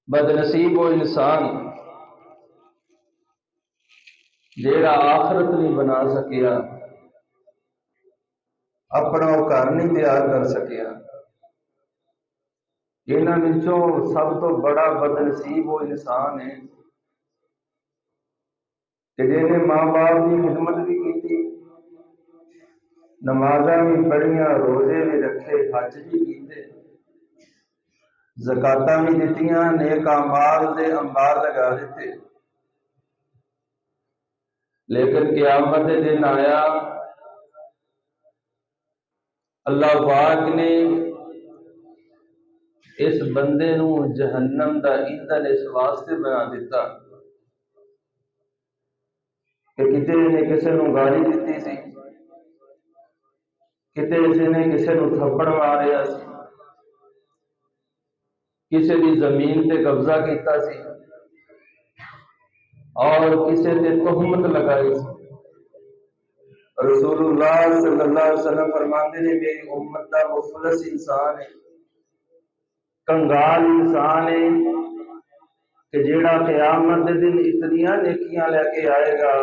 بدنصیب وہ انسان جیڑا آخرت نہیں بنا سکیا، اپنا وہ گھر نہیں تیار کر سکیا۔ انہاں وچوں سب تو بڑا بدنصیب وہ انسان ہے کہ جن نے ماں باپ کی خدمت بھی کی، نمازاں بھی پڑھیاں، روزے بھی رکھے، حج بھی کیتے، زکاتاں بھی دتیاں، نیک اعمال دے انبار لگا دیتے، لیکن قیامت دے دن آیا، اللہ پاک نے اس بندے نو جہنم دا ایندھن اس واسطے بنا دیتا کہ کتے نے کسے نو گالی دیتی سی، کتے نے کسے نو تھپڑ ماریا سی، کسے دی زمین تے قبضہ کیتا سی، اور کسے تے تہمت لگائی سی۔ رسول اللہ صلی اللہ علیہ وسلم فرماتے ہیں میری امت دا مفلس انسان ہے، کنگال انسان ہے کہ جیڑا قیامت دے دن اتنیاں نیکیاں لے کے آئے گا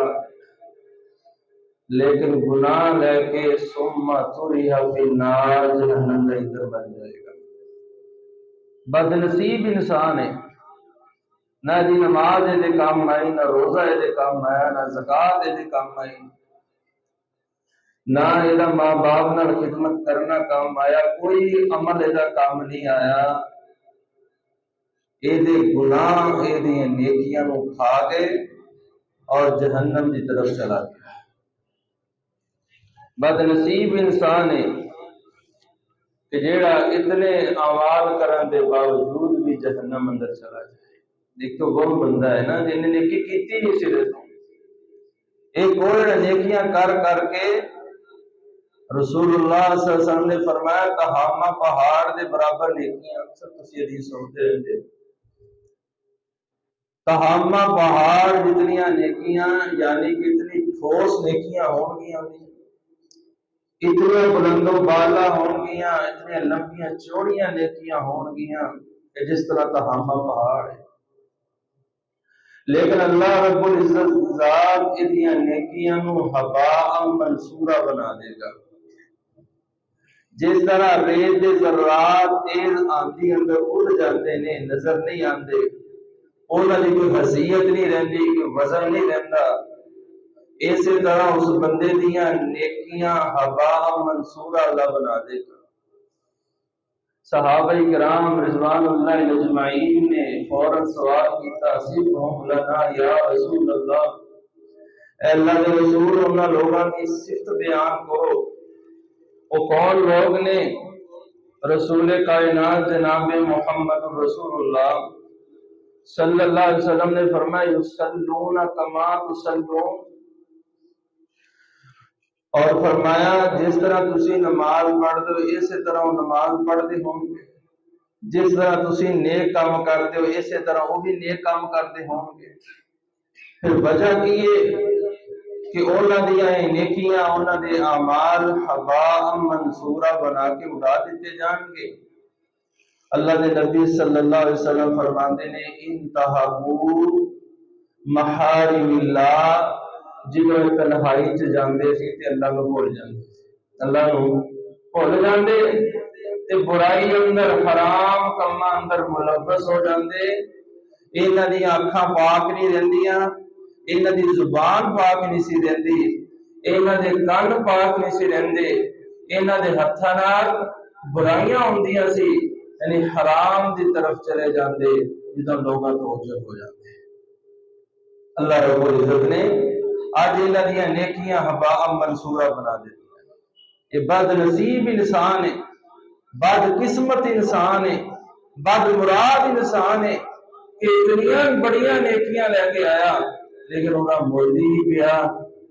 لیکن گناہ لے کے ثم طرح فی النار، جہنم کا ایندھن بن جائے گا۔ بدنصیب انسان ہے، نہ دی نماز دے کام آئی، نہ روزہ دے کام آیا، نہ زکات دے کام آئی، نہ یہ ماں باپ نال خدمت کرنا کام آیا، کوئی عمل یہ کام نہیں آیا، یہ گناہ یہ نیکیاں نو کھا گئے اور جہنم کی طرف چلا گیا۔ بدنصیب انسان ہے کہ جیڑا اتنے اعمال کرن دے باوجود بھی جہنم اندر چلا جائے۔ دیکھو وہ بندہ ہے نا جن نے نیکی کیتی نہیں سرے تو، ایک اور نیکیاں کر کر کے رسول اللہ صلی اللہ علیہ وسلم نے فرمایا تہامہ پہاڑ دے برابر نیکیاں، اکثر تسی حدیث سنتے رہتے، تہامہ پہاڑ جتنیاں نیکیاں، یعنی کہ اتنی ٹھوس نیکیاں ہون گیاں، اتنے بلند و بالا ہون گیاں، اتنے لمبیاں چوڑیاں نیکیاں ہون گیاں کہ جس طرح تہامہ پہاڑ ہے، لیکن اللہ رب العزت ذات اتنیاں نیکیاں نو ہباء منصورا بنا دے گا۔ جس طرح ریت دے ذرات تیز آندھی اندر اڑ جاتے نے، نظر نہیں آندے، انہاں دی کوئی حیثیت نہیں رہندی، کوئی وزن نہیں رہندا، اسی طرح اس بندے دیاں نیکیاں ہباء منصورا اللہ بنا دے گا۔ صحابہ کرام رضوان اللہ اجمعین نے فوراً سوال کیتا صفہم لنا یا رسول اللہ، اے اللہ کے رسول انہاں لوگاں کی صفت بیان کرو۔ وہ کون لوگ نے؟ رسول کائنات جناب محمد رسول اللہ صلی اللہ علیہ وسلم نے فرمایا یصلون کما تصلون، اور فرمایا جس طرح تسی نماز پڑھتے ہو اسی طرح وہ نماز پڑھتے ہوں گے، جس طرح تسی نیک کام کرتے ہو اسی طرح وہ بھی نیک کام کرتے ہوں گے۔ پھر وجہ کی ہے کہ انہاں دی نیکیاں، انہاں دے اعمال ہباء منصورا بنا کے اڑا دیتے جان گے۔ اللہ دے نبی صلی اللہ علیہ وسلم فرماندے نے انتہبوا محارم اللہ، جدوں تنہائی چ جاندے سی تے اللہ نو بھول جاندے، اللہ نو بھول جاندے تے برائی اندر حرام کما اندر ملوث ہو جاندے، انہاں دی اکھاں پاک نہیں رہندیاں، انہاں دی زبان پاک نہیں سی رہندی، انہاں دے کان پاک نہیں سی رہندے، انہاں دے ہتھاں نال برائیاں ہوندیاں سی، یعنی حرام دی طرف چلے جاندے جدوں لوگاں تو اوجھل ہو جاندے۔ اللہ رب العزت نے آج انہاں دیاں نیکیاں ہباء منصورا بنا دیتی۔ یہ بد نصیب انسان ہے، بد قسمت انسان ہے، بد مراد انسان ہے کہ اتنیاں بڑیاں نیکیاں لے کے آیا لیکن انہاں مولی ہی پیا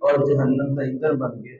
اور جہنم کا ایندھن بن گیا۔